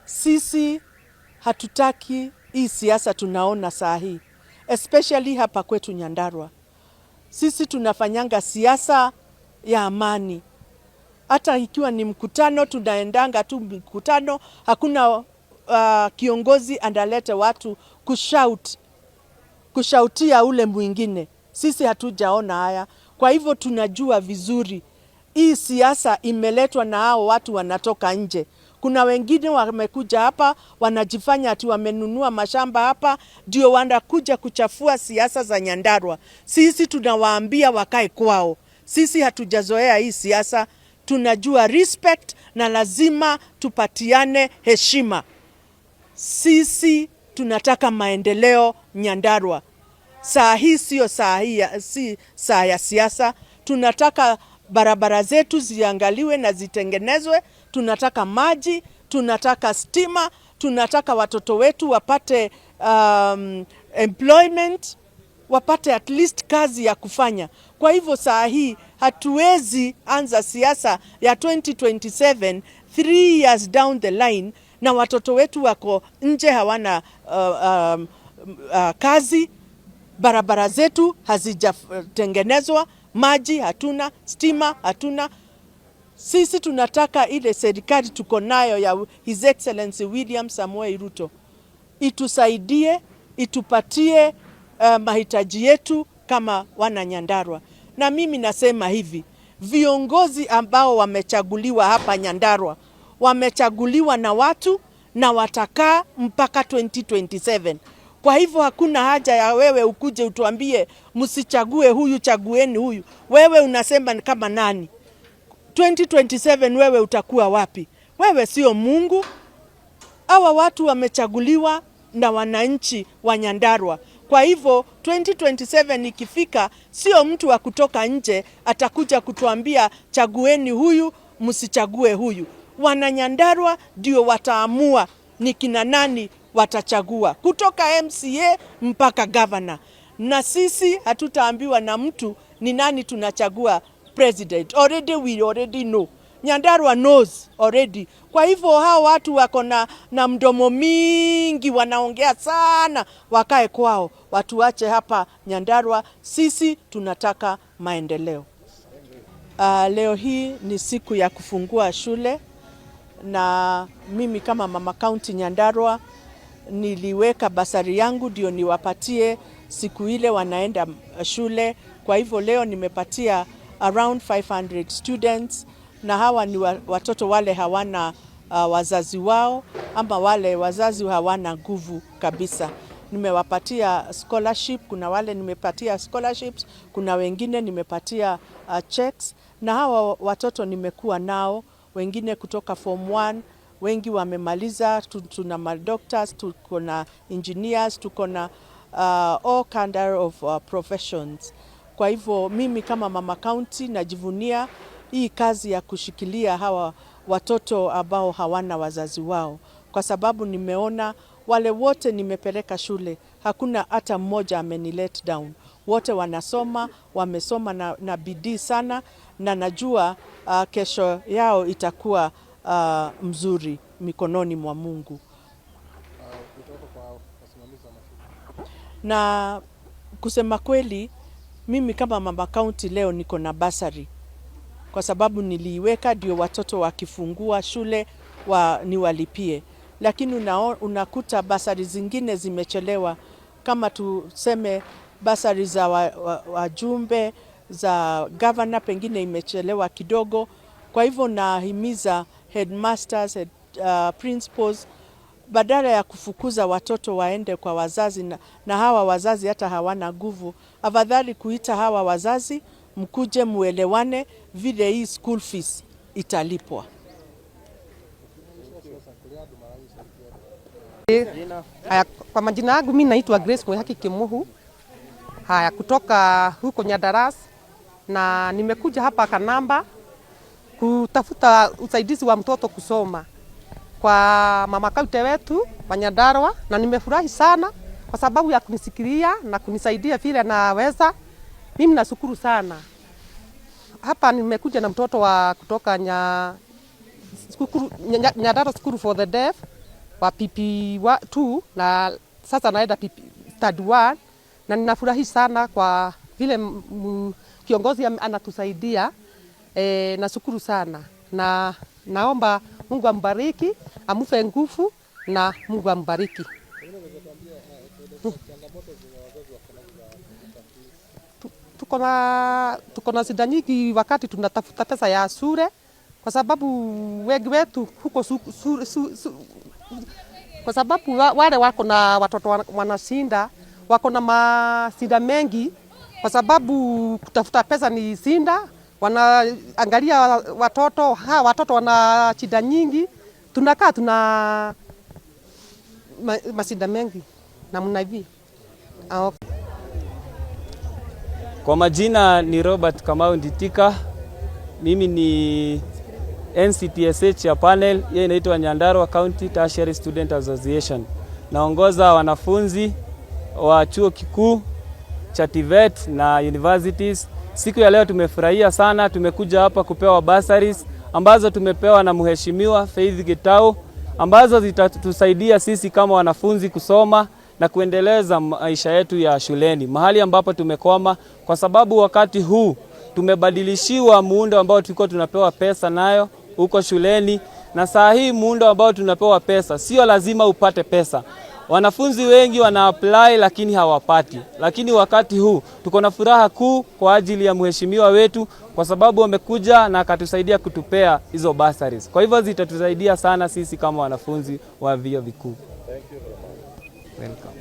Sisi hatutaki hii siasa tunaona saa hii, especially hapa kwetu Nyandarua. Sisi tunafanyanga siasa ya amani. Hata ikiwa ni mkutano, tunaendanga tu mkutano, hakuna kiongozi andalete watu kushautia ule mwingine. Sisi hatujaona haya. Kwa hivyo tunajua vizuri hii siasa imeletwa na hao watu wanatoka nje. Kuna wengine wamekuja hapa wanajifanya ati wamenunua mashamba hapa, ndio wanakuja kuchafua siasa za Nyandarua. Sisi tunawaambia wakae kwao. Sisi hatujazoea hii siasa, tunajua respect na lazima tupatiane heshima. Sisi tunataka maendeleo Nyandarua. Saa hii sio saa ya siasa. Tunataka barabara zetu ziangaliwe na zitengenezwe. Tunataka maji, tunataka stima, tunataka watoto wetu wapate employment, wapate at least kazi ya kufanya. Kwa hivyo saa hii hatuwezi anza siasa ya 2027 3 years down the line na watoto wetu wako nje hawana kazi, barabara zetu hazijatengenezwa, maji hatuna, stima hatuna. Sisi tunataka ile serikali tuko nayo ya His Excellency William Samoei Ruto itusaidie, itupatie mahitaji yetu kama wana Nyandarua. Na mimi nasema hivi, viongozi ambao wamechaguliwa hapa Nyandarua, wamechaguliwa na watu na watakaa mpaka 2027. Kwa hivyo hakuna haja ya wewe ukuje utuambie msichague huyu, chagueni huyu. Wewe unasema kama nani? 2027 wewe utakuwa wapi? Wewe sio Mungu. Hawa watu wamechaguliwa na wananchi wa Nyandarua. Kwa hivyo 2027 ikifika, sio mtu wa kutoka nje atakuja kutuambia chagueni huyu, msichague huyu. Wana Nyandarua ndio wataamua ni kina nani watachagua, kutoka MCA mpaka governor. Na sisi hatutaambiwa na mtu ni nani tunachagua president. We already know. Nyandarua knows already. Kwa hivyo hao watu wako na mdomo mingi, wanaongea sana, wakae kwao. Watu wache hapa Nyandarua. Sisi tunataka maendeleo. Leo hii ni siku ya kufungua shule, na mimi kama mama county Nyandarua niliweka basari yangu ndio niwapatie siku ile wanaenda shule. Kwa hivyo leo nimepatia around 500 students, na hawa ni watoto wale hawana wazazi wao, ama wale wazazi hawana nguvu kabisa. Nimewapatia scholarship, kuna wale nimepatia scholarships, kuna wengine nimepatia checks, na hawa watoto nimekuwa nao, wengine kutoka form 1, wengi wamemaliza, tuna madoctors, tuko na engineers, tuko na all kind of professions. Kwa hivyo mimi kama mama county najivunia hii kazi ya kushikilia hawa watoto ambao hawana wazazi wao, kwa sababu nimeona wale wote nimepeleka shule, hakuna hata mmoja ameni let down. Wote wanasoma, wamesoma na bidii sana, na najua kesho yao itakuwa mzuri mikononi mwa Mungu. Na kusema kweli, mimi kama mama county leo niko na basari, kwa sababu niliiweka ndio watoto wakifungua shule niwalipie. Lakini unakuta basari zingine zimechelewa, kama tuseme basari za wajumbe za governor pengine imechelewa kidogo. Kwa hivyo nahimiza headmasters, principals, badala ya kufukuza watoto waende kwa wazazi na hawa wazazi hata hawana nguvu, afadhali kuita hawa wazazi, mkuje muelewane vile hii school fees italipwa. Kwa majina yangu mimi naitwa Grace Mwihaki Kimuhu. Kutoka huko Nyandarua, na nimekuja hapa Kanamba kutafuta usaidizi wa mtoto kusoma kwa mama county wetu wa Nyandarua, na nimefurahi sana kwa sababu ya kunisikilia na kunisaidia vile naweza. Mimi nashukuru sana. Hapa nimekuja na mtoto wa kutoka Nyandarua School for the Deaf, wa PP2 na sasa naenda third 1 na ninafurahi sana kwa vile kiongozi anatusaidia. Nashukuru sana na naomba Mungu ambariki, amupe nguvu na Mungu ambariki. Tuko na shida nyingi wakati tunatafuta pesa ya shule, kwa sababu wengi wetu huko kwa sababu wale wako na watoto wanashinda, wako na mashida mengi, kwa sababu kutafuta pesa ni shinda. Wanaangalia watoto wana shida nyingi, tunakaa tuna mashida mengi namna hivi. Kwa majina ni Robert Kamau Nditika. Mimi ni NCTSH ya panel, hiyo inaitwa Nyandarua County Tertiary Student Association. Naongoza wanafunzi wa chuo kikuu cha TVET na universities. Siku ya leo tumefurahia sana, tumekuja hapa kupewa bursaries ambazo tumepewa na Mheshimiwa Faith Gitau, ambazo zitatusaidia sisi kama wanafunzi kusoma na kuendeleza maisha yetu ya shuleni, mahali ambapo tumekwama, kwa sababu wakati huu tumebadilishiwa muundo ambao tulikuwa tunapewa pesa nayo huko shuleni, na saa hii muundo ambao tunapewa pesa sio lazima upate pesa. Wanafunzi wengi wana apply lakini hawapati. Lakini wakati huu tuko na furaha kuu kwa ajili ya mheshimiwa wetu, kwa sababu wamekuja na akatusaidia kutupea hizo bursaries. Kwa hivyo zitatusaidia sana sisi kama wanafunzi wa vyuo vikuu. Welcome.